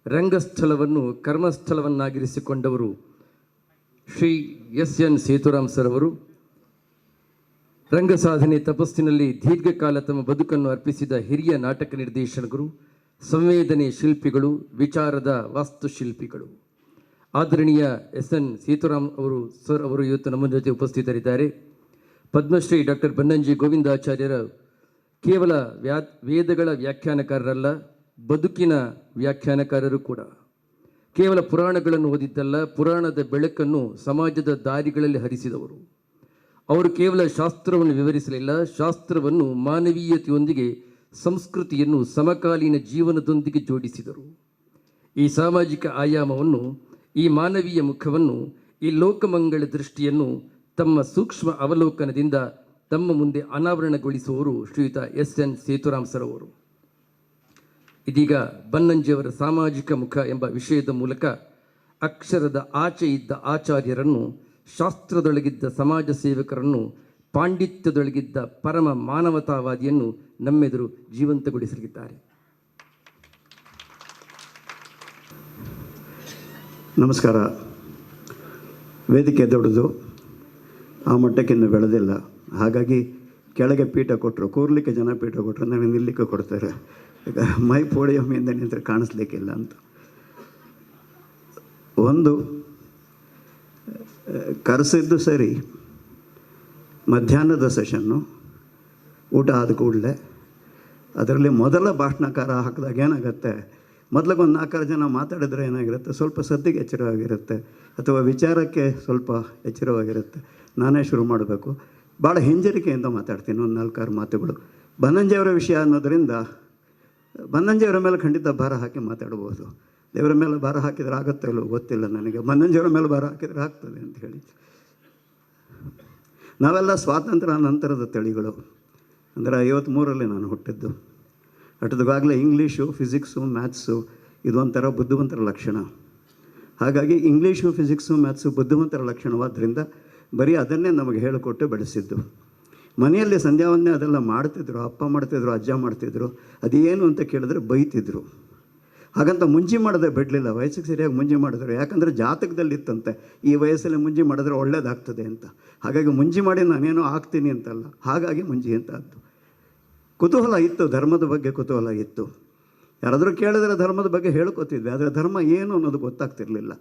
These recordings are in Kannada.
ರಂಗಸ್ಥಳವನ್ನು ಕರ್ಮಸ್ಥಳವನ್ನಾಗಿರಿಸಿಕೊಂಡವರು ಶ್ರೀ ಎನ್ ಸೇತುರಾಮ್ ಸರ್ ಅವರು. ರಂಗ ಸಾಧನೆ ತಪಸ್ಸಿನಲ್ಲಿ ದೀರ್ಘಕಾಲ ತಮ್ಮ ಬದುಕನ್ನು ಅರ್ಪಿಸಿದ ಹಿರಿಯ ನಾಟಕ ನಿರ್ದೇಶಕರು, ಸಂವೇದನೆ ಶಿಲ್ಪಿಗಳು, ವಿಚಾರದ ವಾಸ್ತುಶಿಲ್ಪಿಗಳು. ಆದರಣೀಯ ಎನ್ ಸೇತುರಾಮ್ ಅವರು ಸರ್ ಅವರು ಇವತ್ತು ನಮ್ಮ ಜೊತೆ ಉಪಸ್ಥಿತರಿದ್ದಾರೆ. ಪದ್ಮಶ್ರೀ ಡಾಕ್ಟರ್ ಬನ್ನಂಜಿ ಗೋವಿಂದಾಚಾರ್ಯರ ಕೇವಲ ವೇದಗಳ ವ್ಯಾಖ್ಯಾನಕಾರರಲ್ಲ, ಬದುಕಿನ ವ್ಯಾಖ್ಯಾನಕಾರರು ಕೂಡ. ಕೇವಲ ಪುರಾಣಗಳನ್ನು ಓದಿದ್ದಲ್ಲ, ಪುರಾಣದ ಬೆಳಕನ್ನು ಸಮಾಜದ ದಾರಿಗಳಲ್ಲಿ ಹರಿಸಿದವರು. ಅವರು ಕೇವಲ ಶಾಸ್ತ್ರವನ್ನು ವಿವರಿಸಲಿಲ್ಲ, ಶಾಸ್ತ್ರವನ್ನು ಮಾನವೀಯತೆಯೊಂದಿಗೆ ಸಂಸ್ಕೃತಿಯನ್ನು ಸಮಕಾಲೀನ ಜೀವನದೊಂದಿಗೆ ಜೋಡಿಸಿದರು. ಈ ಸಾಮಾಜಿಕ ಆಯಾಮವನ್ನು, ಈ ಮಾನವೀಯ ಮುಖವನ್ನು, ಈ ಲೋಕಮಂಗಳ ದೃಷ್ಟಿಯನ್ನು ತಮ್ಮ ಸೂಕ್ಷ್ಮ ಅವಲೋಕನದಿಂದ ತಮ್ಮ ಮುಂದೆ ಅನಾವರಣಗೊಳಿಸುವವರು ಶ್ರೀಯುತ ಎನ್ ಸೇತುರಾಮ್ ಸರ್ ಅವರು. ಇದೀಗ ಬನ್ನಂಜಿಯವರ ಸಾಮಾಜಿಕ ಮುಖ ಎಂಬ ವಿಷಯದ ಮೂಲಕ ಅಕ್ಷರದ ಆಚೆ ಇದ್ದ ಆಚಾರ್ಯರನ್ನು, ಶಾಸ್ತ್ರದೊಳಗಿದ್ದ ಸಮಾಜ ಸೇವಕರನ್ನು, ಪಾಂಡಿತ್ಯದೊಳಗಿದ್ದ ಪರಮ ಮಾನವತಾವಾದಿಯನ್ನು ನಮ್ಮೆದುರು ಜೀವಂತಗೊಳಿಸಲಿದ್ದಾರೆ. ನಮಸ್ಕಾರ. ವೇದಿಕೆ ದೊಡ್ಡದು, ಆ ಮಟ್ಟಕ್ಕಿಂತ ಬೆಳೆದಿಲ್ಲ. ಹಾಗಾಗಿ ಕೆಳಗೆ ಪೀಠ ಕೊಟ್ಟರು, ಕೂರ್ಲಿಕ್ಕೆ ಜನ ಪೀಠ ಕೊಟ್ಟರು, ನನಗೆ ನಿಲ್ಲಲಿಕ್ಕೆ ಕೊಡ್ತಾರೆ. ಈಗ ಮೈ ಪೋಡಿಯಮ್ಮಿಂದ ನಿಂತರೆ ಕಾಣಿಸ್ಲಿಕ್ಕಿಲ್ಲ ಅಂತ. ಒಂದು ಕರೆಸಿದ್ದು ಸರಿ, ಮಧ್ಯಾಹ್ನದ ಸೆಷನ್ನು ಊಟ ಆದ ಕೂಡಲೇ ಅದರಲ್ಲಿ ಮೊದಲ ಭಾಷಣಕಾರ ಹಾಕಿದಾಗ ಏನಾಗುತ್ತೆ, ಮೊದಲಿಗೊಂದು 4 ಜನ ಮಾತಾಡಿದ್ರೆ ಏನಾಗಿರುತ್ತೆ, ಸ್ವಲ್ಪ ಸದ್ದಿಗೆ ಎಚ್ಚರವಾಗಿರುತ್ತೆ ಅಥವಾ ವಿಚಾರಕ್ಕೆ ಸ್ವಲ್ಪ ಎಚ್ಚರವಾಗಿರುತ್ತೆ. ನಾನೇ ಶುರು ಮಾಡಬೇಕು. ಭಾಳ ಹಿಂಜರಿಕೆಯಿಂದ ಮಾತಾಡ್ತೀನಿ, ಒಂದು 4-6 ಮಾತುಗಳು. ಬನ್ನಂಜಿಯವರ ವಿಷಯ ಅನ್ನೋದರಿಂದ ಬನ್ನಂಜಿಯವರ ಮೇಲೆ ಖಂಡಿತ ಭಾರ ಹಾಕಿ ಮಾತಾಡ್ಬೋದು. ದೇವರ ಮೇಲೆ ಭಾರ ಹಾಕಿದರೆ ಆಗುತ್ತೋ ಇಲ್ಲೋ ಗೊತ್ತಿಲ್ಲ ನನಗೆ, ಬನ್ನಂಜಿಯವರ ಮೇಲೆ ಭಾರ ಹಾಕಿದರೆ ಆಗ್ತದೆ ಅಂತ ಹೇಳಿ. ನಾವೆಲ್ಲ ಸ್ವಾತಂತ್ರ್ಯ ನಂತರದ ತಳಿಗಳು. ಅಂದರೆ 53ರಲ್ಲಿ ನಾನು ಹುಟ್ಟಿದ್ದು. ಅಷ್ಟದಾಗಲೇ ಇಂಗ್ಲೀಷು, ಫಿಸಿಕ್ಸು, ಮ್ಯಾಥ್ಸು ಇದೊಂಥರ ಬುದ್ಧಿವಂತರ ಲಕ್ಷಣ. ಹಾಗಾಗಿ ಇಂಗ್ಲೀಷು, ಫಿಸಿಕ್ಸು, ಮ್ಯಾಥ್ಸು ಬುದ್ಧಿವಂತರ ಲಕ್ಷಣವಾದ್ದರಿಂದ ಬರೀ ಅದನ್ನೇ ನಮಗೆ ಹೇಳಿಕೊಟ್ಟು ಬೆಳೆಸಿದ್ದು. ಮನೆಯಲ್ಲಿ ಸಂಧ್ಯಾವಂದನೆ ಅದೆಲ್ಲ ಮಾಡ್ತಿದ್ರು, ಅಪ್ಪ ಮಾಡ್ತಿದ್ರು, ಅಜ್ಜ ಮಾಡ್ತಿದ್ರು. ಅದೇನು ಅಂತ ಕೇಳಿದ್ರೆ ಬೈತಿದ್ರು. ಹಾಗಂತ ಮುಂಜಿ ಮಾಡೋದೇ ಬಿಡಲಿಲ್ಲ, ವಯಸ್ಸಿಗೆ ಸರಿಯಾಗಿ ಮುಂಜಿ ಮಾಡಿದ್ರು. ಯಾಕಂದರೆ ಜಾತಕದಲ್ಲಿತ್ತಂತೆ ಈ ವಯಸ್ಸಲ್ಲಿ ಮುಂಜಿ ಮಾಡಿದ್ರೆ ಒಳ್ಳೇದಾಗ್ತದೆ ಅಂತ. ಹಾಗಾಗಿ ಮುಂಜಿ ಮಾಡಿ ನಾನೇನೋ ಆಗ್ತೀನಿ ಅಂತಲ್ಲ, ಹಾಗಾಗಿ ಮುಂಜಿ ಅಂತದ್ದು. ಕುತೂಹಲ ಇತ್ತು, ಧರ್ಮದ ಬಗ್ಗೆ ಕುತೂಹಲ ಇತ್ತು. ಯಾರಾದರೂ ಕೇಳಿದ್ರೆ ಧರ್ಮದ ಬಗ್ಗೆ ಹೇಳ್ಕೊತಿದ್ವಿ, ಆದರೆ ಧರ್ಮ ಏನು ಅನ್ನೋದು ಗೊತ್ತಾಗ್ತಿರ್ಲಿಲ್ಲ.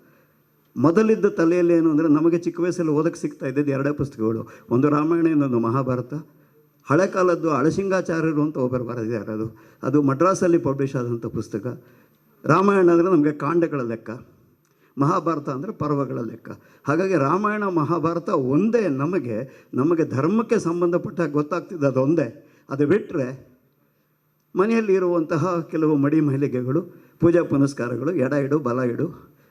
ಮೊದಲಿದ್ದ ತಲೆಯಲ್ಲಿ ಏನು ಅಂದರೆ, ನಮಗೆ ಚಿಕ್ಕ ವಯಸ್ಸಲ್ಲಿ ಓದಕ್ಕೆ ಸಿಗ್ತಾ ಇದ್ದಿದ್ದು 2 ಪುಸ್ತಕಗಳು, ಒಂದು ರಾಮಾಯಣ, ಇನ್ನೊಂದು ಮಹಾಭಾರತ. ಹಳೆ ಕಾಲದ್ದು ಅಳಸಿಂಗಾಚಾರ್ಯರು ಅಂತ ಒಬ್ಬರು ಬರೆದಿದ್ದಾರೆ, ಅದು ಮಡ್ರಾಸಲ್ಲಿ ಪಬ್ಲಿಷ್ ಆದಂಥ ಪುಸ್ತಕ. ರಾಮಾಯಣ ಅಂದರೆ ನಮಗೆ ಕಾಂಡಗಳ ಲೆಕ್ಕ, ಮಹಾಭಾರತ ಅಂದರೆ ಪರ್ವಗಳ ಲೆಕ್ಕ. ಹಾಗಾಗಿ ರಾಮಾಯಣ ಮಹಾಭಾರತ ಒಂದೇ ನಮಗೆ ಧರ್ಮಕ್ಕೆ ಸಂಬಂಧಪಟ್ಟ ಗೊತ್ತಾಗ್ತಿದ್ದು ಅದೊಂದೇ. ಅದು ಬಿಟ್ಟರೆ ಮನೆಯಲ್ಲಿ ಇರುವಂತಹ ಕೆಲವು ಮಡಿ ಮಹಿಳೆಗಳು, ಪೂಜಾ ಪುನಸ್ಕಾರಗಳು, ಎಡ ಇಡು ಬಲ ಇಡು,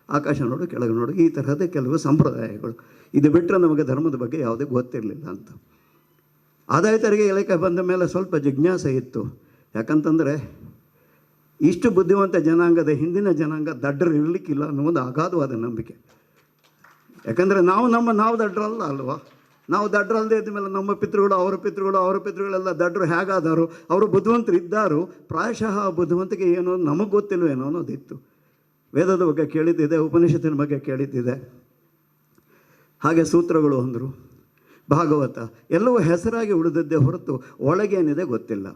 ಆಕಾಶ ನೋಡು ಕೆಳಗೆ ನೋಡು, ಈ ತರಹದ ಕೆಲವು ಸಂಪ್ರದಾಯಗಳು. ಇದು ಬಿಟ್ಟರೆ ನಮಗೆ ಧರ್ಮದ ಬಗ್ಗೆ ಯಾವುದೇ ಗೊತ್ತಿರಲಿಲ್ಲ ಅಂತ. ಆದಾಯ ತೆರಿಗೆ ಇಲಾಖೆ ಬಂದ ಮೇಲೆ ಸ್ವಲ್ಪ ಜಿಜ್ಞಾಸೆ ಇತ್ತು. ಯಾಕಂತಂದರೆ ಇಷ್ಟು ಬುದ್ಧಿವಂತ ಜನಾಂಗದ ಹಿಂದಿನ ಜನಾಂಗ ದಡ್ಡರು ಇರಲಿಕ್ಕಿಲ್ಲ ಅನ್ನೋದು ಅಗಾಧವಾದ ನಂಬಿಕೆ. ಯಾಕಂದರೆ ನಾವು ದಡ್ಡರಲ್ಲ ಅಲ್ವಾ. ನಾವು ದಡ್ಡರಲ್ಲದೆ ಇದ್ದ ಮೇಲೆ ನಮ್ಮ ಪಿತೃಗಳು, ಅವರ ಪಿತೃಗಳೆಲ್ಲ ದಡ್ಡರು ಹೇಗಾದರು, ಅವರು ಬುದ್ಧಿವಂತರು ಇದ್ದಾರು. ಪ್ರಾಯಶಃ ಬುದ್ಧಿವಂತಿಕೆ ಏನೋ ನಮಗೆ ಗೊತ್ತಿಲ್ವೇನೋ ಅನ್ನೋದಿತ್ತು. ವೇದದ ಬಗ್ಗೆ ಕೇಳಿದ್ದಿದೆ, ಉಪನಿಷತ್ತಿನ ಬಗ್ಗೆ ಕೇಳಿದ್ದಿದೆ. ಹಾಗೆ ಸೂತ್ರಗಳು ಅಂದರು, ಭಾಗವತ ಎಲ್ಲವೂ ಹೆಸರಾಗಿ ಉಳಿದದ್ದೇ ಹೊರತು ಒಳಗೇನಿದೆ ಗೊತ್ತಿಲ್ಲ.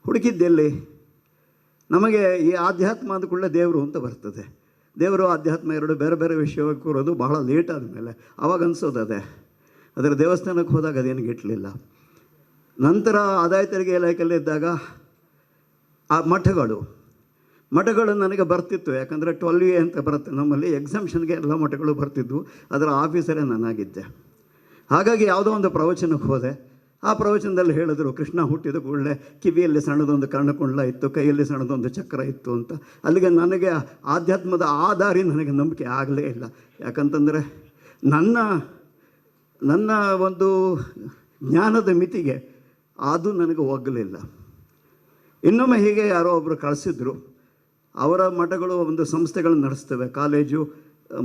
ಹುಡುಕಿದ್ದೆಲ್ಲಿ ನಮಗೆ ಈ ಆಧ್ಯಾತ್ಮ ಅಂದ್ಕೊಳ್ಳೆ ದೇವರು ಅಂತ ಬರ್ತದೆ. ದೇವರು ಆಧ್ಯಾತ್ಮ 2 ಬೇರೆ ಬೇರೆ ವಿಷಯವಾಗಿ ಕೂರೋದು ಬಹಳ ಲೇಟ್ ಆದಮೇಲೆ ಆವಾಗ ಅನಿಸೋದು ಅದೇ. ಅದರ ದೇವಸ್ಥಾನಕ್ಕೆ ಹೋದಾಗ ಅದೇನು ಗಿಟ್ಲಿಲ್ಲ. ನಂತರ ಆದಾಯ ತೆರಿಗೆ ಇಲಾಖೆಯಲ್ಲಿದ್ದಾಗ ಆ ಮಠಗಳು ನನಗೆ ಬರ್ತಿತ್ತು. ಯಾಕಂದರೆ 12A ಅಂತ ಬರುತ್ತೆ ನಮ್ಮಲ್ಲಿ, ಎಕ್ಸಾಮ್ಷನ್ಗೆ ಎಲ್ಲ ಮಠಗಳು ಬರ್ತಿದ್ವು. ಅದರ ಆಫೀಸರೇ ನಾನಾಗಿದ್ದೆ. ಹಾಗಾಗಿ ಯಾವುದೋ ಒಂದು ಪ್ರವಚನಕ್ಕೆ ಹೋದೆ. ಆ ಪ್ರವಚನದಲ್ಲಿ ಹೇಳಿದ್ರು, ಕೃಷ್ಣ ಹುಟ್ಟಿದ ಕೂಡಲೇ ಕಿವಿಯಲ್ಲಿ ಸಣ್ಣದೊಂದು ಕರ್ಣಕುಂಡಲ ಇತ್ತು, ಕೈಯಲ್ಲಿ ಸಣ್ಣದೊಂದು ಚಕ್ರ ಇತ್ತು ಅಂತ. ಅಲ್ಲಿಗೆ ನನಗೆ ಆಧ್ಯಾತ್ಮದ ಆ ದಾರಿ ನನಗೆ ನಂಬಿಕೆ ಆಗಲೇ ಇಲ್ಲ. ಯಾಕಂತಂದರೆ ನನ್ನ ಒಂದು ಜ್ಞಾನದ ಮಿತಿಗೆ ಅದು ನನಗೆ ಒಗ್ಗಲಿಲ್ಲ. ಇನ್ನೊಮ್ಮೆ ಹೀಗೆ ಯಾರೋ ಒಬ್ಬರು ಕಳಿಸಿದ್ರು. ಅವರ ಮಠಗಳು ಒಂದು ಸಂಸ್ಥೆಗಳನ್ನು ನಡೆಸ್ತವೆ, ಕಾಲೇಜು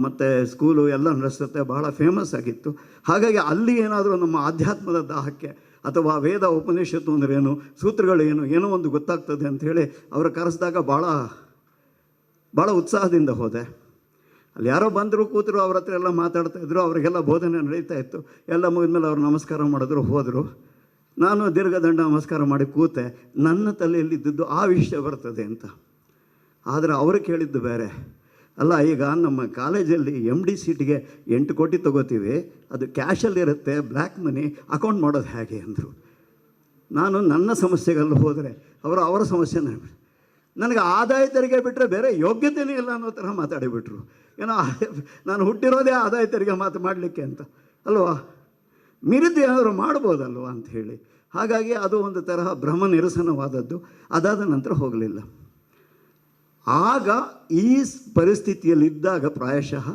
ಮತ್ತು ಸ್ಕೂಲು ಎಲ್ಲ ನಡೆಸುತ್ತೆ, ಬಹಳ ಫೇಮಸ್ ಆಗಿತ್ತು. ಹಾಗಾಗಿ ಅಲ್ಲಿ ಏನಾದರೂ ನಮ್ಮ ಆಧ್ಯಾತ್ಮದ ದಾಹಕ್ಕೆ ಅಥವಾ ವೇದ ಉಪನಿಷತ್ತು ಅಂದ್ರೇನು, ಸೂತ್ರಗಳೇನು, ಏನೋ ಒಂದು ಗೊತ್ತಾಗ್ತದೆ ಅಂಥೇಳಿ ಅವರು ಕರೆಸಿದಾಗ ಭಾಳ ಭಾಳ ಉತ್ಸಾಹದಿಂದ ಹೋದೆ. ಅಲ್ಲಿ ಯಾರೋ ಬಂದರು, ಕೂತರು, ಅವ್ರ ಹತ್ರ ಎಲ್ಲ ಮಾತಾಡ್ತಾಯಿದ್ರು, ಅವರಿಗೆಲ್ಲ ಬೋಧನೆ ನಡೀತಾ ಇತ್ತು. ಎಲ್ಲ ಮುಗಿದ್ಮೇಲೆ ಅವ್ರು ನಮಸ್ಕಾರ ಮಾಡಿದ್ರು, ಹೋದರು. ನಾನು ದೀರ್ಘದಂಡ ನಮಸ್ಕಾರ ಮಾಡಿ ಕೂತೆ. ನನ್ನ ತಲೆಯಲ್ಲಿದ್ದದ್ದು ಆ ವಿಷಯ ಬರ್ತದೆ ಅಂತ. ಆದರೆ ಅವರು ಕೇಳಿದ್ದು ಬೇರೆ. ಅಲ್ಲ, ಈಗ ನಮ್ಮ ಕಾಲೇಜಲ್ಲಿ MD ಸೀಟಿಗೆ 8 ಕೋಟಿ ತೊಗೋತೀವಿ, ಅದು ಕ್ಯಾಶಲ್ಲಿರುತ್ತೆ, ಬ್ಲ್ಯಾಕ್ ಮನಿ, ಅಕೌಂಟ್ ಮಾಡೋದು ಹೇಗೆ ಅಂದರು. ನಾನು ನನ್ನ ಸಮಸ್ಯೆಗಲ್ಲಿ ಹೋದರೆ ಅವರು ಅವರ ಸಮಸ್ಯೆನ, ನನಗೆ ಆದಾಯ ತೆರಿಗೆ ಬಿಟ್ಟರೆ ಬೇರೆ ಯೋಗ್ಯತೆಯೇ ಇಲ್ಲ ಅನ್ನೋ ಥರ ಮಾತಾಡಿಬಿಟ್ರು. ಏನೋ ನಾನು ಹುಟ್ಟಿರೋದೇ ಆದಾಯ ತೆರಿಗೆ ಮಾಡಲಿಕ್ಕೆ ಅಂತ ಅಲ್ವಾ, ಮಿರಿದು ಏನಾದರೂ ಮಾಡ್ಬೋದಲ್ವ ಅಂತ ಹೇಳಿ. ಹಾಗಾಗಿ ಅದು ಒಂದು ತರಹ ಭ್ರಮ ನಿರಸನವಾದದ್ದು. ಅದಾದ ನಂತರ ಹೋಗಲಿಲ್ಲ. ಆಗ ಈ ಪರಿಸ್ಥಿತಿಯಲ್ಲಿದ್ದಾಗ ಪ್ರಾಯಶಃ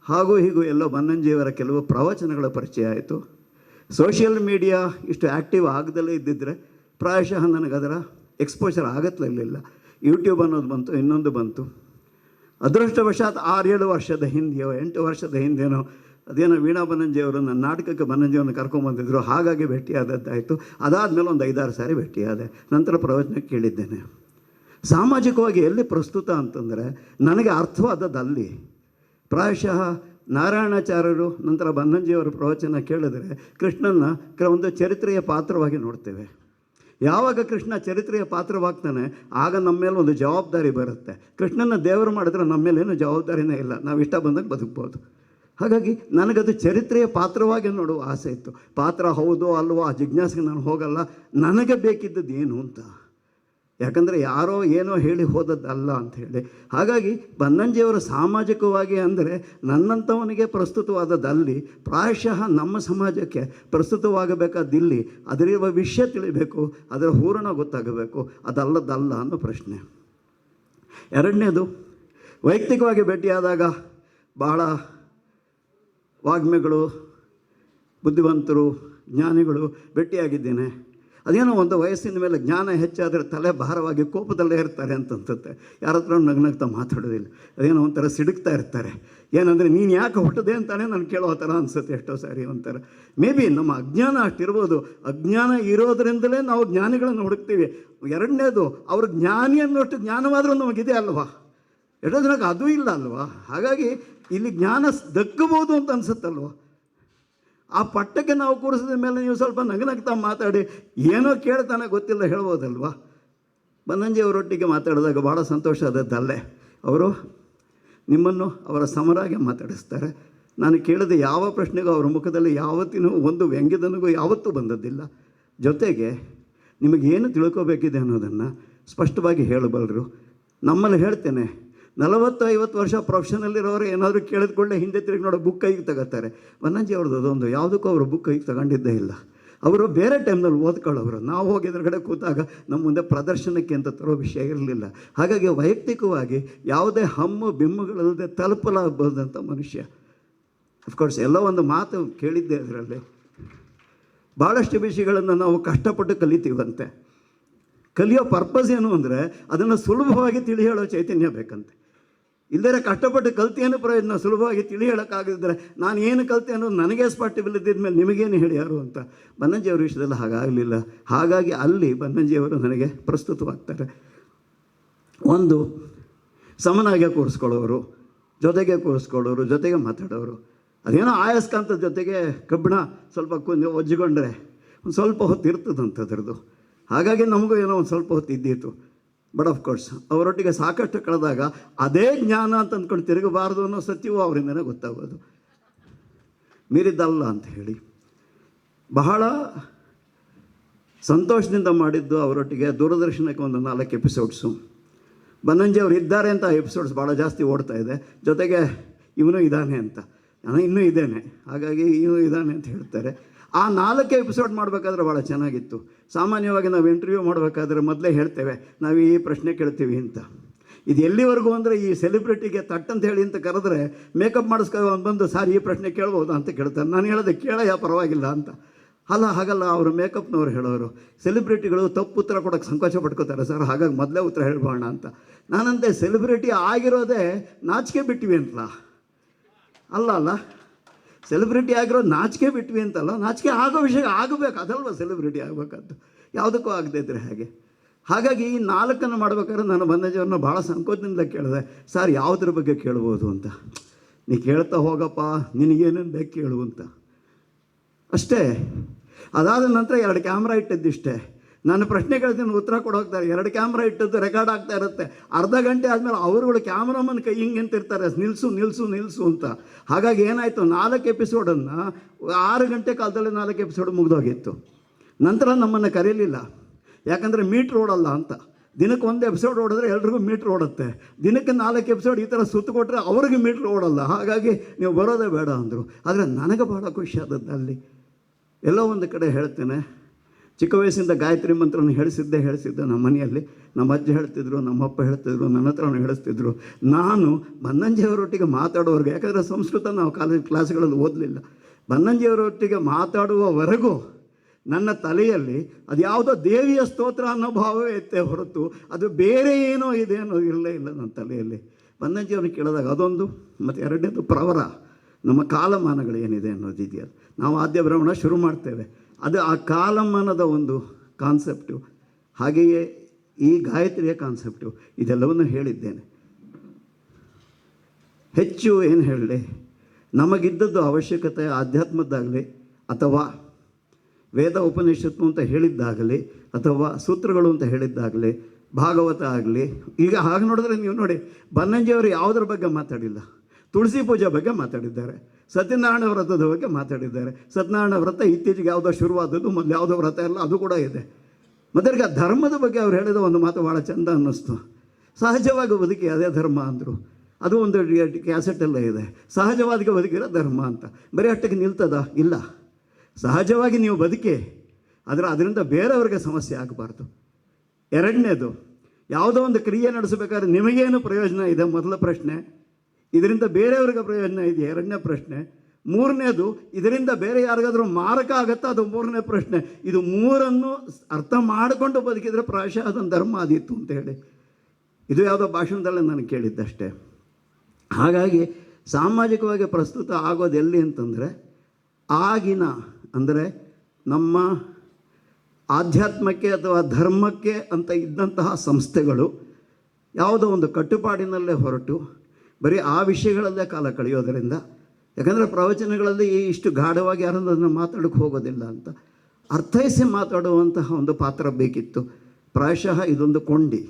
ಹಾಗೂ ಹೀಗೂ ಎಲ್ಲೋ ಬನ್ನಂಜಿಯವರ ಕೆಲವು ಪ್ರವಚನಗಳ ಪರಿಚಯ ಆಯಿತು. ಸೋಷಿಯಲ್ ಮೀಡಿಯಾ ಇಷ್ಟು ಆ್ಯಕ್ಟಿವ್ ಆಗದಲ್ಲೇ ಇದ್ದಿದ್ದರೆ ಪ್ರಾಯಶಃ ನನಗದರ ಎಕ್ಸ್ಪೋಜರ್ ಆಗತ್ತಲಿಲ್ಲ. ಯೂಟ್ಯೂಬ್ ಅನ್ನೋದು ಬಂತು, ಇನ್ನೊಂದು ಬಂತು. ಅದೃಷ್ಟವಶಾತ್ 6-7 ವರ್ಷದ ಹಿಂದೆಯೋ 8 ವರ್ಷದ ಹಿಂದೆಯೋ ಅದೇನೋ ವೀಣಾ ಬನ್ನಂಜಿಯವರು ನನ್ನ ನಾಟಕಕ್ಕೆ ಬನ್ನಂಜಿಯವ್ರನ್ನ ಕರ್ಕೊಂಬಂದಿದ್ರು, ಹಾಗಾಗಿ ಭೇಟಿಯಾದದ್ದಾಯಿತು. ಅದಾದಮೇಲೆ ಒಂದು 5-6 ಸಾರಿ ಭೇಟಿಯಾದೆ. ನಂತರ ಪ್ರವಚನ ಕೇಳಿದ್ದೇನೆ. ಸಾಮಾಜಿಕವಾಗಿ ಎಲ್ಲಿ ಪ್ರಸ್ತುತ ಅಂತಂದರೆ ನನಗೆ ಅರ್ಥವಾದದ್ದು ಅಲ್ಲಿ. ಪ್ರಾಯಶಃ ನಾರಾಯಣಾಚಾರ್ಯರು ನಂತರ ಬನ್ನಂಜಿಯವರ ಪ್ರವಚನ ಕೇಳಿದರೆ ಕೃಷ್ಣನ ಒಂದು ಚರಿತ್ರೆಯ ಪಾತ್ರವಾಗಿ ನೋಡ್ತೇವೆ. ಯಾವಾಗ ಕೃಷ್ಣ ಚರಿತ್ರೆಯ ಪಾತ್ರವಾಗ್ತಾನೆ ಆಗ ನಮ್ಮ ಮೇಲೆ ಒಂದು ಜವಾಬ್ದಾರಿ ಬರುತ್ತೆ. ಕೃಷ್ಣನ ದೇವರು ಮಾಡಿದ್ರೆ ನಮ್ಮ ಮೇಲೇನು ಜವಾಬ್ದಾರಿನೇ ಇಲ್ಲ, ನಾವು ಇಷ್ಟ ಬಂದಾಗ ಬದುಕ್ಬೋದು. ಹಾಗಾಗಿ ನನಗದು ಚರಿತ್ರೆಯ ಪಾತ್ರವಾಗಿ ನೋಡುವ ಆಸೆ ಇತ್ತು. ಪಾತ್ರ ಹೌದೋ ಅಲ್ವೋ ಆ ಜಿಜ್ಞಾಸೆಗೆ ನಾನು ಹೋಗಲ್ಲ. ನನಗೆ ಬೇಕಿದ್ದದ್ದು ಏನು ಅಂತ, ಯಾಕಂದರೆ ಯಾರೋ ಏನೋ ಹೇಳಿ ಹೋದದ್ದಲ್ಲ ಅಂಥೇಳಿ. ಹಾಗಾಗಿ ಬನ್ನಂಜಿಯವರು ಸಾಮಾಜಿಕವಾಗಿ ಅಂದರೆ ನನ್ನಂಥವನಿಗೆ ಪ್ರಸ್ತುತವಾದದ್ದಲ್ಲಿ, ಪ್ರಾಯಶಃ ನಮ್ಮ ಸಮಾಜಕ್ಕೆ ಪ್ರಸ್ತುತವಾಗಬೇಕಾದಿಲ್ಲಿ. ಅದರಿರುವ ವಿಷಯ ತಿಳಿಬೇಕು, ಅದರ ಹೂರಣ ಗೊತ್ತಾಗಬೇಕು, ಅದಲ್ಲದಲ್ಲ ಅನ್ನೋ ಪ್ರಶ್ನೆ. ಎರಡನೇದು, ವೈಯಕ್ತಿಕವಾಗಿ ಭೇಟಿಯಾದಾಗ ಬಹಳ ವಾಗ್ಮಿಗಳು, ಬುದ್ಧಿವಂತರು, ಜ್ಞಾನಿಗಳು ಭೇಟಿಯಾಗಿದ್ದೇನೆ. ಅದೇನೋ ಒಂದು ವಯಸ್ಸಿನ ಮೇಲೆ ಜ್ಞಾನ ಹೆಚ್ಚಾದರೆ ತಲೆ ಭಾರವಾಗಿ ಕೋಪದಲ್ಲೇ ಇರ್ತಾರೆ ಅಂತನ್ಸುತ್ತೆ. ಯಾರ ಹತ್ರ ನಗ್ನಗ್ತಾ ಮಾತಾಡೋದಿಲ್ಲ, ಅದೇನೋ ಒಂಥರ ಸಿಡುಕ್ತಾ ಇರ್ತಾರೆ. ಏನಂದರೆ ನೀನು ಯಾಕೆ ಹುಟ್ಟದೆ ಅಂತಾನೆ ನಾನು ಕೇಳೋ ಥರ ಅನಿಸುತ್ತೆ ಎಷ್ಟೋ ಸಾರಿ. ಒಂಥರ ಮೇ ಬಿ ನಮ್ಮ ಅಜ್ಞಾನ ಅಷ್ಟಿರ್ಬೋದು. ಅಜ್ಞಾನ ಇರೋದರಿಂದಲೇ ನಾವು ಜ್ಞಾನಿಗಳನ್ನು ಹುಡುಕ್ತೀವಿ. ಎರಡನೇದು, ಅವರು ಜ್ಞಾನಿ ಅನ್ನೋಷ್ಟು ಜ್ಞಾನವಾದರೂ ನಮಗಿದೆ ಅಲ್ವಾ, ಎಷ್ಟೋ ಜನಕ್ಕೆ ಅದೂ ಇಲ್ಲ ಅಲ್ವಾ. ಹಾಗಾಗಿ ಇಲ್ಲಿ ಜ್ಞಾನ ದಕ್ಕಬಹುದು ಅಂತ ಅನಿಸುತ್ತಲ್ವ. ಆ ಪಟ್ಟಕ್ಕೆ ನಾವು ಕೂರಿಸಿದ ಮೇಲೆ ನೀವು ಸ್ವಲ್ಪ ನಗನಗ್ತಾ ಮಾತಾಡಿ ಏನೋ ಕೇಳ್ತಾನೆ ಗೊತ್ತಿಲ್ಲ ಹೇಳ್ಬೋದಲ್ವ. ಬನ್ನಂಜಿಯವರೊಟ್ಟಿಗೆ ಮಾತಾಡಿದಾಗ ಭಾಳ ಸಂತೋಷ ಆದದ್ದಲ್ಲೇ, ಅವರು ನಿಮ್ಮನ್ನು ಅವರ ಸಮರಾಗಿ ಮಾತಾಡಿಸ್ತಾರೆ. ನಾನು ಕೇಳಿದ ಯಾವ ಪ್ರಶ್ನೆಗೂ ಅವರ ಮುಖದಲ್ಲಿ ಯಾವತ್ತಿನೂ ಒಂದು ವ್ಯಂಗ್ಯದನಿಗೂ ಯಾವತ್ತೂ ಬಂದದ್ದಿಲ್ಲ. ಜೊತೆಗೆ ನಿಮಗೇನು ತಿಳ್ಕೋಬೇಕಿದೆ ಅನ್ನೋದನ್ನು ಸ್ಪಷ್ಟವಾಗಿ ಹೇಳಬಲ್ಲರು. ನಮ್ಮಲ್ಲಿ ಹೇಳ್ತೇನೆ, 40-50 ವರ್ಷ ಪ್ರೊಫೆಷನಲ್ಲಿರೋರು ಏನಾದರೂ ಕೇಳಿದ್ಕೊಳ್ಳೆ ಹಿಂದೆ ತಿರುಗಿ ನೋಡೋ ಬುಕ್ ಕೈಗೆ ತಗೋತಾರೆ. ಬನ್ನಂಜಿ ಅವ್ರದ್ದು ಅದೊಂದು, ಯಾವುದಕ್ಕೂ ಅವರು ಬುಕ್ ಕೈಗೆ ತಗೊಂಡಿದ್ದೇ ಇಲ್ಲ. ಅವರು ಬೇರೆ ಟೈಮ್ನಲ್ಲಿ ಓದ್ಕೊಳ್ಳೋರು. ನಾವು ಹೋಗಿ ಎದುರುಗಡೆ ಕೂತಾಗ ನಮ್ಮ ಮುಂದೆ ಪ್ರದರ್ಶನಕ್ಕೆ ಅಂತ ತರೋ ವಿಷಯ ಇರಲಿಲ್ಲ. ಹಾಗಾಗಿ ವೈಯಕ್ತಿಕವಾಗಿ ಯಾವುದೇ ಹಮ್ಮು ಬಿಮ್ಮುಗಳಲ್ಲದೆ ತಲುಪಲಾಗಬಹುದಂಥ ಮನುಷ್ಯ. ಅಫ್ಕೋರ್ಸ್ ಎಲ್ಲ ಒಂದು ಮಾತು ಕೇಳಿದ್ದೆ ಅದರಲ್ಲಿ, ಭಾಳಷ್ಟು ವಿಷಯಗಳನ್ನು ನಾವು ಕಷ್ಟಪಟ್ಟು ಕಲಿತೀವಂತೆ. ಕಲಿಯೋ ಪರ್ಪಸ್ ಏನು ಅಂದರೆ ಅದನ್ನು ಸುಲಭವಾಗಿ ತಿಳಿ ಹೇಳೋ ಚೈತನ್ಯ ಬೇಕಂತೆ. ಇಲ್ಲದೇ ಕಷ್ಟಪಟ್ಟು ಕಲ್ತೇನು ಪ್ರಯೋಜನ, ಸುಲಭವಾಗಿ ತಿಳಿ ಹೇಳೋಕ್ಕಾಗಿದ್ದರೆ ನಾನು ಏನು ಕಲಿತೆ ಅನ್ನೋದು ನನಗೆ ಸ್ಪಾಟಿಬಲ್ ಇದ್ದಿದ್ಮೇಲೆ ನಿಮಗೇನು ಹೇಳಿ ಯಾರು ಅಂತ. ಬನ್ನಂಜಿಯವರ ವಿಷಯದಲ್ಲಿ ಹಾಗಾಗಲಿಲ್ಲ. ಹಾಗಾಗಿ ಅಲ್ಲಿ ಬನ್ನಂಜಿಯವರು ನನಗೆ ಪ್ರಸ್ತುತವಾಗ್ತಾರೆ. ಒಂದು, ಸಮನಾಗೆ ಕೂರಿಸ್ಕೊಳ್ಳೋರು, ಜೊತೆಗೆ ಕೂರಿಸ್ಕೊಳ್ಳೋರು, ಜೊತೆಗೆ ಮಾತಾಡೋರು. ಅದೇನೋ ಆಯಸ್ಕಾಂತದ ಜೊತೆಗೆ ಕಬ್ಬಿಣ ಸ್ವಲ್ಪ ಒಜ್ಜಿಕೊಂಡ್ರೆ ಒಂದು ಸ್ವಲ್ಪ ಹೊತ್ತು ಇರ್ತದಂಥದ್ರದ್ದು. ಹಾಗಾಗಿ ನಮಗೂ ಏನೋ ಒಂದು ಸ್ವಲ್ಪ ಹೊತ್ತು ಇದ್ದಿತ್ತು. ಬಟ್ ಆಫ್ಕೋರ್ಸ್ ಅವರೊಟ್ಟಿಗೆ ಸಾಕಷ್ಟು ಕಳೆದಾಗ ಅದೇ ಜ್ಞಾನ ಅಂತ ಅಂದ್ಕೊಂಡು ತಿರುಗಬಾರ್ದು ಅನ್ನೋ ಸತ್ಯವೂ ಅವರಿಂದನೇ ಗೊತ್ತಾಗೋದು, ಮೀರಿದ್ದಲ್ಲ ಅಂತ ಹೇಳಿ. ಬಹಳ ಸಂತೋಷದಿಂದ ಮಾಡಿದ್ದು ಅವರೊಟ್ಟಿಗೆ ದೂರದರ್ಶನಕ್ಕೆ ಒಂದು 4 ಎಪಿಸೋಡ್ಸು. ಬನ್ನಂಜಿ ಅವರು ಇದ್ದಾರೆ ಅಂತ ಆ ಎಪಿಸೋಡ್ಸ್ ಭಾಳ ಜಾಸ್ತಿ ಓಡ್ತಾ ಇದೆ. ಜೊತೆಗೆ ಇವನು ಇದ್ದಾನೆ ಅಂತ, ನಾನು ಇನ್ನೂ ಇದ್ದೇನೆ, ಹಾಗಾಗಿ ಇವನು ಇದ್ದಾನೆ ಅಂತ ಹೇಳ್ತಾರೆ. ಆ 4 ಎಪಿಸೋಡ್ ಮಾಡಬೇಕಾದ್ರೆ ಭಾಳ ಚೆನ್ನಾಗಿತ್ತು. ಸಾಮಾನ್ಯವಾಗಿ ನಾವು ಇಂಟರ್ವ್ಯೂ ಮಾಡಬೇಕಾದ್ರೆ ಮೊದಲೇ ಹೇಳ್ತೇವೆ ನಾವು ಈ ಪ್ರಶ್ನೆ ಕೇಳ್ತೀವಿ ಅಂತ. ಇದು ಎಲ್ಲಿವರೆಗೂ ಅಂದರೆ ಈ ಸೆಲೆಬ್ರಿಟಿಗೆ ತಟ್ಟಂತ ಹೇಳಿ ಅಂತ ಕರೆದ್ರೆ ಮೇಕಪ್ ಮಾಡಿಸ್ಕೊ ಬಂದು ಸಾರ್ ಈ ಪ್ರಶ್ನೆ ಕೇಳ್ಬೋದಾ ಅಂತ ಕೇಳ್ತಾರೆ. ನಾನು ಹೇಳೋದೆ ಕೇಳಯ್ಯ ಪರವಾಗಿಲ್ಲ ಅಂತ. ಅಲ್ಲ, ಹಾಗಲ್ಲ, ಅವರು ಮೇಕಪ್ನವ್ರು ಹೇಳೋರು. ಸೆಲೆಬ್ರಿಟಿಗಳು ತಪ್ಪು ಉತ್ತರ ಕೊಡೋಕ್ಕೆ ಸಂಕೋಚ ಪಡ್ಕೋತಾರೆ ಸರ್, ಹಾಗಾಗಿ ಮೊದಲೇ ಉತ್ತರ ಹೇಳ್ಬೋಣ ಅಂತ. ನಾನಂತೆ ಸೆಲೆಬ್ರಿಟಿ ಆಗಿರೋದೇ ನಾಚಿಕೆ ಬಿಟ್ಟಿವಿ ಅಂತಲ್ಲ. ಅಲ್ಲ, ಸೆಲೆಬ್ರಿಟಿ ಆಗಿರೋ ನಾಚಿಕೆ ಬಿಟ್ವಿ ಅಂತಲ್ಲ, ನಾಚಿಕೆ ಆಗೋ ವಿಷಯ ಆಗಬೇಕು, ಅದಲ್ವ ಸೆಲೆಬ್ರಿಟಿ ಆಗಬೇಕಾದ್ದು. ಯಾವುದಕ್ಕೂ ಆಗದೇ ಇದ್ದರೆ ಹಾಗೆ. ಹಾಗಾಗಿ ಈ 4 ಮಾಡ್ಬೇಕಾದ್ರೆ ನಾನು ಬನ್ನಂಜಿಯವ್ರನ್ನ ಭಾಳ ಸಂಕೋಚದಿಂದ ಕೇಳಿದೆ, ಸರ್ ಯಾವುದ್ರ ಬಗ್ಗೆ ಕೇಳ್ಬೋದು ಅಂತ. ನೀ ಕೇಳ್ತಾ ಹೋಗಪ್ಪ, ನಿನಗೇನೇನು ಬೇಕು ಕೇಳು ಅಂತ ಅಷ್ಟೇ. ಅದಾದ ನಂತರ 2 ಕ್ಯಾಮ್ರಾ ಇಟ್ಟಿದ್ದಿಷ್ಟೇ. ನಾನು ಪ್ರಶ್ನೆ ಕೇಳ್ತೀನಿ, ಉತ್ತರ ಕೊಡು ಹೋಗ್ತಾರೆ. 2 ಕ್ಯಾಮ್ರಾ ಇಟ್ಟದ್ದು ರೆಕಾರ್ಡ್ ಆಗ್ತಾ ಇರುತ್ತೆ. ಅರ್ಧ ಗಂಟೆ ಆದಮೇಲೆ ಅವರುಗಳು ಕ್ಯಾಮ್ರಾಮನ್ ಕೈ ಹಿಂಗೆ ಅಂತಿರ್ತಾರೆ, ನಿಲ್ಲಿಸು ನಿಲ್ಲಿಸು ನಿಲ್ಲಿಸು ಅಂತ. ಹಾಗಾಗಿ ಏನಾಯಿತು, 4 ಎಪಿಸೋಡನ್ನು 6 ಗಂಟೆ ಕಾಲದಲ್ಲಿ 4 ಎಪಿಸೋಡ್ ಮುಗಿದೋಗಿತ್ತು. ನಂತರ ನಮ್ಮನ್ನು ಕರೀಲಿಲ್ಲ, ಯಾಕಂದರೆ ಮೀಟ್ರ್ ಓಡಲ್ಲ ಅಂತ. ದಿನಕ್ಕೆ 1 ಎಪಿಸೋಡ್ ಓಡಿದ್ರೆ ಎಲ್ರಿಗೂ ಮೀಟ್ರ್ ಓಡುತ್ತೆ. ದಿನಕ್ಕೆ 4 ಎಪಿಸೋಡ್ ಈ ಥರ ಸುತ್ತು ಕೊಟ್ಟರೆ ಅವ್ರಿಗೆ ಮೀಟ್ರ್ ಓಡಲ್ಲ. ಹಾಗಾಗಿ ನೀವು ಬರೋದೇ ಬೇಡ ಅಂದರು. ಆದರೆ ನನಗೆ ಭಾಳ ಖುಷಿ ಆದದ್ದು ಅಲ್ಲಿ. ಎಲ್ಲೋ ಒಂದು ಕಡೆ ಹೇಳ್ತೇನೆ, ಚಿಕ್ಕ ವಯಸ್ಸಿಂದ ಗಾಯತ್ರಿ ಮಂತ್ರನ ಹೇಳಿಸಿದ್ದೆ ನಮ್ಮ ಮನೆಯಲ್ಲಿ. ನಮ್ಮ ಅಜ್ಜ ಹೇಳ್ತಿದ್ರು, ನಮ್ಮಪ್ಪ ಹೇಳ್ತಿದ್ರು, ನನ್ನ ಹತ್ರನೂ ಹೇಳಿಸ್ತಿದ್ರು. ನಾನು ಬನ್ನಂಜಿಯವರೊಟ್ಟಿಗೆ ಮಾತಾಡೋರ್ಗೆ, ಯಾಕಂದರೆ ಸಂಸ್ಕೃತ ನಾವು ಕ್ಲಾಸ್ಗಳಲ್ಲಿ ಓದಲಿಲ್ಲ, ಬನ್ನಂಜಿಯವರೊಟ್ಟಿಗೆ ಮಾತಾಡುವವರೆಗೂ ನನ್ನ ತಲೆಯಲ್ಲಿ ಅದು ಯಾವುದೋ ದೇವಿಯ ಸ್ತೋತ್ರ ಅನ್ನೋ ಭಾವವೇ ಇತ್ತೇ ಹೊರತು ಅದು ಬೇರೆ ಏನೋ ಇದೆ ಅನ್ನೋದು ಇರಲೇ ಇಲ್ಲ ನನ್ನ ತಲೆಯಲ್ಲಿ. ಬನ್ನಂಜಿಯವ್ರನ್ನ ಕೇಳಿದಾಗ ಅದೊಂದು, ಮತ್ತು 2ನೇದು ಪ್ರವರ, ನಮ್ಮ ಕಾಲಮಾನಗಳು ಏನಿದೆ ಅನ್ನೋದಿದೆಯಲ್ಲ. ನಾವು ಆದ್ಯ ಭ್ರಮಣ ಶುರು ಮಾಡ್ತೇವೆ, ಅದು ಆ ಕಾಲಮಾನದ ಒಂದು ಕಾನ್ಸೆಪ್ಟು. ಹಾಗೆಯೇ ಈ ಗಾಯತ್ರಿಯ ಕಾನ್ಸೆಪ್ಟು, ಇದೆಲ್ಲವನ್ನು ಹೇಳಿದ್ದೇನೆ. ಹೆಚ್ಚು ಏನು ಹೇಳಲಿ, ನಮಗಿದ್ದದ್ದು ಅವಶ್ಯಕತೆ ಆಧ್ಯಾತ್ಮದ್ದಾಗಲಿ ಅಥವಾ ವೇದ ಉಪನಿಷತ್ತು ಅಂತ ಹೇಳಿದ್ದಾಗಲಿ ಅಥವಾ ಸೂತ್ರಗಳು ಅಂತ ಹೇಳಿದ್ದಾಗಲಿ, ಭಾಗವತ ಆಗಲಿ. ಈಗ ಹಾಗೆ ನೋಡಿದ್ರೆ ನೀವು ನೋಡಿ, ಬನ್ನಂಜಿಯವರು ಯಾವುದ್ರ ಬಗ್ಗೆ ಮಾತಾಡಿಲ್ಲ. ತುಳಸಿ ಪೂಜೆ ಬಗ್ಗೆ ಮಾತಾಡಿದ್ದಾರೆ, ಸತ್ಯನಾರಾಯಣ ವ್ರತದ ಬಗ್ಗೆ ಮಾತಾಡಿದ್ದಾರೆ. ಸತ್ಯನಾರಾಯಣ ವ್ರತ ಇತ್ತೀಚೆಗೆ ಯಾವುದೋ ಶುರುವಾದದ್ದು, ಮೊದಲು ಯಾವುದೋ ವ್ರತ ಎಲ್ಲ ಅದು ಕೂಡ ಇದೆ. ಮತ್ತು ಈಗ ಧರ್ಮದ ಬಗ್ಗೆ ಅವ್ರು ಹೇಳಿದ ಒಂದು ಮಾತು ಭಾಳ ಚೆಂದ ಅನ್ನಿಸ್ತು. ಸಹಜವಾಗಿ ಬದುಕಿ ಅದೇ ಧರ್ಮ ಅಂದರು. ಅದು ಒಂದು ಕ್ಯಾಸೆಟೆಲ್ಲ ಇದೆ, ಸಹಜವಾಗಿ ಬದುಕಿರೋ ಧರ್ಮ ಅಂತ. ಬರೀ ಅಷ್ಟಕ್ಕೆ ನಿಲ್ತದ? ಇಲ್ಲ. ಸಹಜವಾಗಿ ನೀವು ಬದುಕಿ, ಆದರೆ ಅದರಿಂದ ಬೇರೆಯವ್ರಿಗೆ ಸಮಸ್ಯೆ ಆಗಬಾರ್ದು. 2ನೇದು, ಯಾವುದೋ ಒಂದು ಕ್ರಿಯೆ ನಡೆಸಬೇಕಾದ್ರೆ ನಿಮಗೇನು ಪ್ರಯೋಜನ ಇದೆ ಮೊದಲ ಪ್ರಶ್ನೆ, ಇದರಿಂದ ಬೇರೆಯವ್ರಿಗೆ ಪ್ರಯೋಜನ ಇದೆಯಾ 2ನೇ ಪ್ರಶ್ನೆ, 3ನೇದು ಇದರಿಂದ ಬೇರೆ ಯಾರಿಗಾದರೂ ಮಾರಕ ಆಗುತ್ತಾ, ಅದು 3ನೇ ಪ್ರಶ್ನೆ. ಇದು 3ಅನ್ನು ಅರ್ಥ ಮಾಡಿಕೊಂಡು ಬದುಕಿದರೆ ಪ್ರಾಯಶಃ ಅದೊಂದು ಧರ್ಮ ಆದಿತ್ತು ಅಂತ ಹೇಳಿ. ಇದು ಯಾವುದೋ ಭಾಷಣದಲ್ಲೇ ನಾನು ಕೇಳಿದ್ದಷ್ಟೇ. ಹಾಗಾಗಿ ಸಾಮಾಜಿಕವಾಗಿ ಪ್ರಸ್ತುತ ಆಗೋದು ಎಲ್ಲಿ ಅಂತಂದರೆ, ಆಗಿನ ಅಂದರೆ ನಮ್ಮ ಆಧ್ಯಾತ್ಮಕ್ಕೆ ಅಥವಾ ಧರ್ಮಕ್ಕೆ ಅಂತ ಇದ್ದಂತಹ ಸಂಸ್ಥೆಗಳು ಯಾವುದೋ ಒಂದು ಕಟ್ಟುಪಾಡಿನಲ್ಲೇ ಹೊರಟು ಬರೀ ಆ ವಿಷಯಗಳಲ್ಲೇ ಕಾಲ ಕಳೆಯೋದರಿಂದ, ಯಾಕಂದರೆ ಪ್ರವಚನಗಳಲ್ಲಿ ಇಷ್ಟು ಗಾಢವಾಗಿ ಯಾರನ್ನು ಅದನ್ನು ಮಾತಾಡೋಕ್ಕೆ ಹೋಗೋದಿಲ್ಲ ಅಂತ ಅರ್ಥೈಸಿ ಮಾತಾಡುವಂತಹ ಒಂದು ಪಾತ್ರ ಬೇಕಿತ್ತು. ಪ್ರಾಯಶಃ ಇದೊಂದು ಕೊಂಡಿ,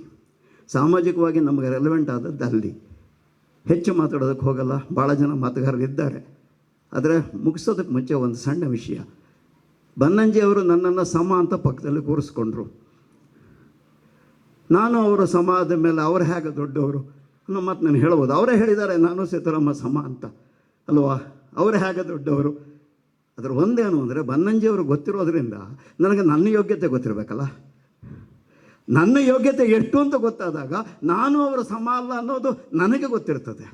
ಸಾಮಾಜಿಕವಾಗಿ ನಮಗೆ ರೆಲೆವೆಂಟ್ ಆದದ್ದು ಅಲ್ಲಿ. ಹೆಚ್ಚು ಮಾತಾಡೋದಕ್ಕೆ ಹೋಗಲ್ಲ, ಭಾಳ ಜನ ಮಾತುಗಾರರಿದ್ದಾರೆ. ಆದರೆ ಮುಗಿಸೋದಕ್ಕೆ ಮುಂಚೆ ಒಂದು ಸಣ್ಣ ವಿಷಯ. ಬನ್ನಂಜಿಯವರು ನನ್ನನ್ನು ಸಮ ಅಂತ ಪಕ್ಕದಲ್ಲಿ ಕೂರಿಸ್ಕೊಂಡ್ರು. ನಾನು ಅವರು ಸಮ ಆದ ಮೇಲೆ ಅವ್ರು ಹೇಗೆ ದೊಡ್ಡವರು ಅನ್ನೋ ಮಾತು ನಾನು ಹೇಳ್ಬೋದು. ಅವರೇ ಹೇಳಿದ್ದಾರೆ, ನಾನು ಸೀತಾರಾಮ ಸಮ ಅಂತ ಅಲ್ವಾ, ಅವರೇ ಹೇಗೆ ದೊಡ್ಡವರು. ಅದರ ಒಂದೇನು ಅಂದರೆ, ಬನ್ನಂಜಿಯವರು ಗೊತ್ತಿರೋದ್ರಿಂದ ನನಗೆ ನನ್ನ ಯೋಗ್ಯತೆ ಗೊತ್ತಿರಬೇಕಲ್ಲ. ನನ್ನ ಯೋಗ್ಯತೆ ಎಷ್ಟು ಅಂತ ಗೊತ್ತಾದಾಗ ನಾನು ಅವರ ಸಮ ಅಲ್ಲ ಅನ್ನೋದು ನನಗೆ ಗೊತ್ತಿರ್ತದೆ.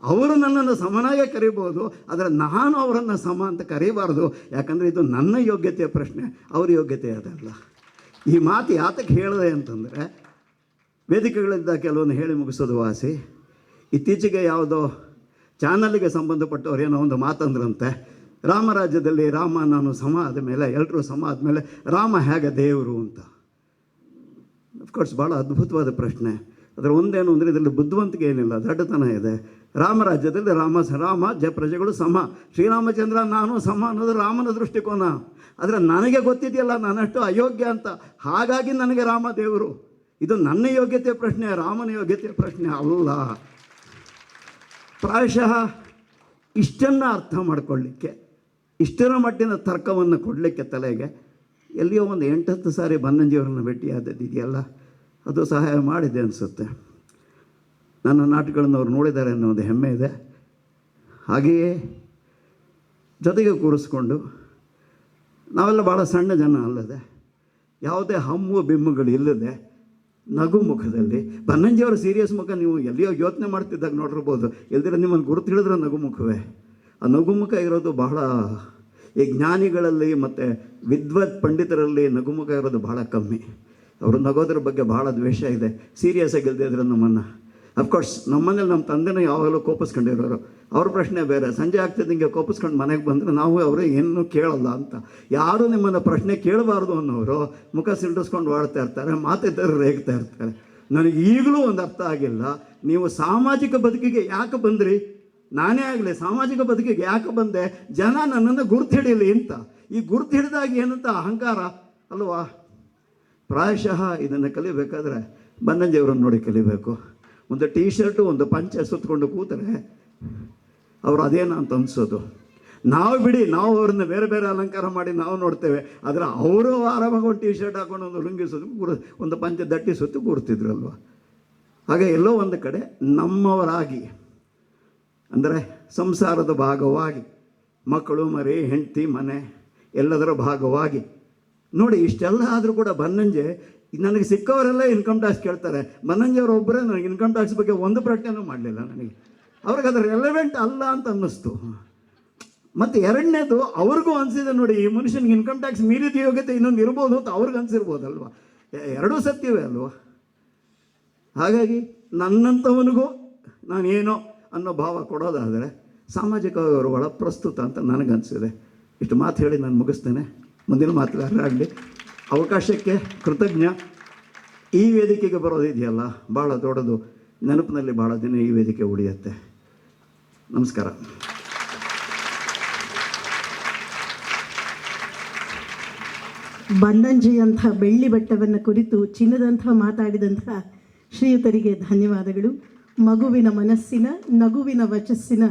ಅವರು ನನ್ನನ್ನು ಸಮನಾಗೆ ಕರಿಬೋದು, ಆದರೆ ನಾನು ಅವರನ್ನು ಸಮ ಅಂತ ಕರೀಬಾರ್ದು. ಯಾಕಂದರೆ ಇದು ನನ್ನ ಯೋಗ್ಯತೆಯ ಪ್ರಶ್ನೆ, ಅವ್ರ ಯೋಗ್ಯತೆ ಅದಲ್ಲ. ಈ ಮಾತು ಯಾತಕ್ಕೆ ಹೇಳಿದೆ ಅಂತಂದರೆ, ವೇದಿಕೆಗಳಿಂದ ಕೆಲವೊಂದು ಹೇಳಿ ಮುಗಿಸೋದು ವಾಸಿ. ಇತ್ತೀಚೆಗೆ ಯಾವುದೋ ಚಾನಲ್ಗೆ ಸಂಬಂಧಪಟ್ಟವ್ರು ಏನೋ ಒಂದು ಮಾತಂದ್ರಂತೆ, ರಾಮರಾಜ್ಯದಲ್ಲಿ ರಾಮ ನಾನು ಸಮ ಆದ ಮೇಲೆ, ಎಲ್ಲರೂ ಸಮ ಆದಮೇಲೆ ರಾಮ ಹೇಗೆ ದೇವರು ಅಂತ. ಅಫ್ಕೋರ್ಸ್ ಭಾಳ ಅದ್ಭುತವಾದ ಪ್ರಶ್ನೆ. ಅದರ ಒಂದೇನು ಅಂದರೆ, ಇದರಲ್ಲಿ ಬುದ್ಧಿವಂತಿಕೆ ಏನಿಲ್ಲ, ದಡ್ಡತನ ಇದೆ. ರಾಮರಾಜ್ಯದಲ್ಲಿ ರಾಮ ಪ್ರಜೆಗಳು ಸಮ, ಶ್ರೀರಾಮಚಂದ್ರ ನಾನು ಸಮ ಅನ್ನೋದು ರಾಮನ ದೃಷ್ಟಿಕೋನ. ಆದರೆ ನನಗೆ ಗೊತ್ತಿದೆಯಲ್ಲ ನಾನಷ್ಟು ಅಯೋಗ್ಯ ಅಂತ, ಹಾಗಾಗಿ ನನಗೆ ರಾಮ ದೇವರು. ಇದು ನನ್ನ ಯೋಗ್ಯತೆಯ ಪ್ರಶ್ನೆ, ರಾಮನ ಯೋಗ್ಯತೆಯ ಪ್ರಶ್ನೆ ಅಲ್ಲ. ಪ್ರಾಯಶಃ ಇಷ್ಟನ್ನು ಅರ್ಥ ಮಾಡಿಕೊಳ್ಳಿಕ್ಕೆ, ಇಷ್ಟರ ಮಟ್ಟಿನ ತರ್ಕವನ್ನು ಕೊಡಲಿಕ್ಕೆ ತಲೆಗೆ ಎಲ್ಲಿಯೋ ಒಂದು 8-10 ಸಾರಿ ಬನ್ನಂಜಿಯವರನ್ನು ಭೇಟಿಯಾದದ್ದಿದೆಯಲ್ಲ, ಅದು ಸಹಾಯ ಮಾಡಿದೆ ಅನಿಸುತ್ತೆ. ನನ್ನ ನಾಟಕಗಳನ್ನು ಅವ್ರು ನೋಡಿದ್ದಾರೆ ಅನ್ನೋ ಒಂದು ಹೆಮ್ಮೆ ಇದೆ. ಹಾಗೆಯೇ ಜೊತೆಗೆ ಕೂರಿಸ್ಕೊಂಡು, ನಾವೆಲ್ಲ ಭಾಳ ಸಣ್ಣ ಜನ ಅಲ್ಲದೆ, ಯಾವುದೇ ಹಮ್ಮು ಬಿಮ್ಮುಗಳು ಇಲ್ಲದೆ ನಗು ಮುಖದಲ್ಲಿ, ಬನ್ನಂಜಿಯವರ ಸೀರಿಯಸ್ ಮುಖ ನೀವು ಎಲ್ಲಿಯೋ ಯೋಚನೆ ಮಾಡ್ತಿದ್ದಾಗ ನೋಡಿರ್ಬೋದು, ಎಲ್ದಿರ ನಿಮ್ಮನ್ನು ಗುರುತು ಹಿಡಿದ್ರೆ ನಗುಮುಖವೇ. ಆ ನಗುಮುಖ ಇರೋದು ಬಹಳ, ಈ ಜ್ಞಾನಿಗಳಲ್ಲಿ ಮತ್ತು ವಿದ್ವತ್ ಪಂಡಿತರಲ್ಲಿ ನಗುಮುಖ ಇರೋದು ಭಾಳ ಕಮ್ಮಿ. ಅವರು ನಗೋದ್ರ ಬಗ್ಗೆ ಭಾಳ ದ್ವೇಷ ಇದೆ, ಸೀರಿಯಸ್ ಆಗಿ ಇಲ್ಲದೆ ಇದ್ರೆ ನಮ್ಮನ್ನು. ಅಫ್ಕೋರ್ಸ್ ನಮ್ಮನೇಲಿ ನಮ್ಮ ತಂದೆನೂ ಯಾವಾಗಲೂ ಕೋಪಿಸ್ಕೊಂಡಿರೋರು. ಅವ್ರ ಪ್ರಶ್ನೆ ಬೇರೆ. ಸಂಜೆ ಆಗ್ತಿದ್ದ ಹಿಂಗೆ ಕೋಪಿಸ್ಕೊಂಡು ಮನೆಗೆ ಬಂದರೆ ನಾವು ಅವರೇ ಏನೂ ಕೇಳಲ್ಲ ಅಂತ. ಯಾರು ನಿಮ್ಮನ್ನು ಪ್ರಶ್ನೆ ಕೇಳಬಾರ್ದು ಅನ್ನೋರು ಮುಖ ಸಿಂಡಿಸ್ಕೊಂಡು ವಾಡ್ತಾ ಇರ್ತಾರೆ, ಮಾತಿದ್ದರೆ ರೇಗ್ತಾ ಇರ್ತಾರೆ. ನನಗೆ ಈಗಲೂ ಒಂದು ಅರ್ಥ ಆಗಿಲ್ಲ, ನೀವು ಸಾಮಾಜಿಕ ಬದುಕಿಗೆ ಯಾಕೆ ಬಂದ್ರಿ? ನಾನೇ ಆಗಲಿ ಸಾಮಾಜಿಕ ಬದುಕಿಗೆ ಯಾಕೆ ಬಂದೆ? ಜನ ನನ್ನನ್ನು ಗುರ್ತು ಹಿಡೀಲಿ ಅಂತ. ಈ ಗುರ್ತು ಹಿಡಿದಾಗ ಏನಂತ ಅಹಂಕಾರ ಅಲ್ವಾ? ಪ್ರಾಯಶಃ ಇದನ್ನು ಕಲಿಬೇಕಾದ್ರೆ ಬನ್ನಂಜಿಯವರನ್ನು ನೋಡಿ ಕಲಿಬೇಕು. ಒಂದು ಟೀ ಶರ್ಟು ಒಂದು ಪಂಚೆ ಸುತ್ತಕೊಂಡು ಕೂತರೆ ಅವರು ಅದೇನ ಅಂತ ಅನಿಸೋದು. ನಾವು ಬಿಡಿ, ನಾವು ಅವ್ರನ್ನ ಬೇರೆ ಬೇರೆ ಅಲಂಕಾರ ಮಾಡಿ ನಾವು ನೋಡ್ತೇವೆ, ಆದರೆ ಅವರು ಆರಾಮಾಗಿ ಒಂದು ಟೀ ಶರ್ಟ್ ಹಾಕೊಂಡು ಒಂದು ಲುಂಗಿ ಸುತ್ತ ಒಂದು ಪಂಚೆ ದಟ್ಟಿ ಸುತ್ತು ಕೂರ್ತಿದ್ರಲ್ವ. ಹಾಗೆ ಎಲ್ಲೋ ಒಂದು ಕಡೆ ನಮ್ಮವರಾಗಿ, ಅಂದರೆ ಸಂಸಾರದ ಭಾಗವಾಗಿ, ಮಕ್ಕಳು ಮರಿ ಹೆಂಡತಿ ಮನೆ ಎಲ್ಲದರ ಭಾಗವಾಗಿ ನೋಡಿ. ಇಷ್ಟೆಲ್ಲ ಆದರೂ ಕೂಡ ಬನ್ನಂಜೆ ನನಗೆ ಸಿಕ್ಕವರೆಲ್ಲ ಇನ್ಕಮ್ ಟ್ಯಾಕ್ಸ್ ಕೇಳ್ತಾರೆ. ಬನ್ನಂಜಿಯವರು ಒಬ್ಬರೇ ನನಗೆ ಇನ್ಕಮ್ ಟ್ಯಾಕ್ಸ್ ಬಗ್ಗೆ ಒಂದು ಪ್ರಶ್ನೆನೂ ಮಾಡಲಿಲ್ಲ. ನನಗೆ ಅವ್ರಿಗೆ ಅದು ರೆಲೆವೆಂಟ್ ಅಲ್ಲ ಅಂತ ಅನ್ನಿಸ್ತು. ಮತ್ತು ಎರಡನೇದು ಅವ್ರಿಗೂ ಅನಿಸಿದೆ ನೋಡಿ, ಈ ಮನುಷ್ಯನಿಗೆ ಇನ್ಕಮ್ ಟ್ಯಾಕ್ಸ್ ಮೀರಿದ ಯೋಗ್ಯತೆ ಇನ್ನೊಂದು ಇರ್ಬೋದು ಅಂತ ಅವ್ರಿಗೆ ಅನಿಸಿರ್ಬೋದಲ್ವ. ಎರಡೂ ಸತ್ಯವೇ ಅಲ್ವ. ಹಾಗಾಗಿ ನನ್ನಂಥವನಿಗೂ ನಾನೇನೋ ಅನ್ನೋ ಭಾವ ಕೊಡೋದಾದರೆ ಸಾಮಾಜಿಕವಾಗಿ ಅವರು ಒಳ ಪ್ರಸ್ತುತ ಅಂತ ನನಗನ್ಸಿದೆ. ಇಷ್ಟು ಮಾತು ಹೇಳಿ ನಾನು ಮುಗಿಸ್ತೇನೆ. ಮುಂದಿನ ಮಾತುಗಾರರಾಗಲಿ. ಅವಕಾಶಕ್ಕೆ ಕೃತಜ್ಞ. ಈ ವೇದಿಕೆಗೆ ಬರೋದಿದೆಯಲ್ಲ ಭಾಳ ದೊಡ್ಡದು. ನೆನಪಿನಲ್ಲಿ ಭಾಳ ದಿನ ಈ ವೇದಿಕೆ ಉಳಿಯುತ್ತೆ. ನಮಸ್ಕಾರ. ಬನ್ನಂಜಿಯಂಥ ಬೆಳ್ಳಿ ಬೆಟ್ಟವನ್ನು ಕುರಿತು ಚಿನ್ನದಂಥ ಮಾತಾಡಿದಂಥ ಶ್ರೀಯುತರಿಗೆ ಧನ್ಯವಾದಗಳು. ಮಗುವಿನ ಮನಸ್ಸಿನ ನಗುವಿನ ವಚಸ್ಸಿನ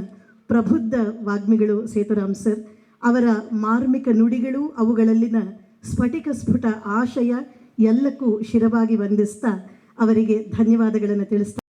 ಪ್ರಬುದ್ಧ ವಾಗ್ಮಿಗಳು ಸೇತುರಾಮ್ ಸರ್. ಅವರ ಮಾರ್ಮಿಕ ನುಡಿಗಳು, ಅವುಗಳಲ್ಲಿನ ಸ್ಫಟಿಕ ಸ್ಫುಟ ಆಶಯ ಎಲ್ಲಕ್ಕೂ ಶಿರವಾಗಿ ವಂದಿಸ್ತಾ ಅವರಿಗೆ ಧನ್ಯವಾದಗಳನ್ನು ತಿಳಿಸ್ತಾ